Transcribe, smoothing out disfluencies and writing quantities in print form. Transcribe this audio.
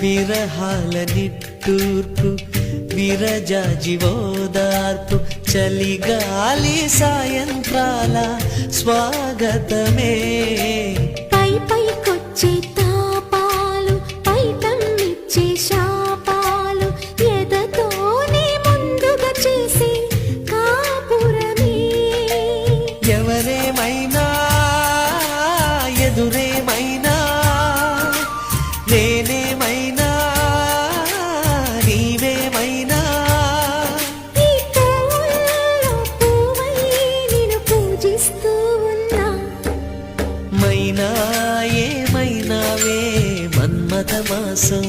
విరహాల నిట్టూర్పు విరజాజివోదార్పు చలిగాలి సాయంత్రాల స్వాగతమే పై పైకొచ్చే తాపాలు పైటమ్మిచ్చే శాపాలు ఎదతోనే ముందుగా చేసే కాపురమే ఎవరేమైనా ఎదురేమైనా నేనేమైనా నీవేమైనా ఈ పూల్లో పువ్వై నిన్ను పూజిస్తూ ఉన్నా మైనా ఏమైనావే మన్మథ మాసం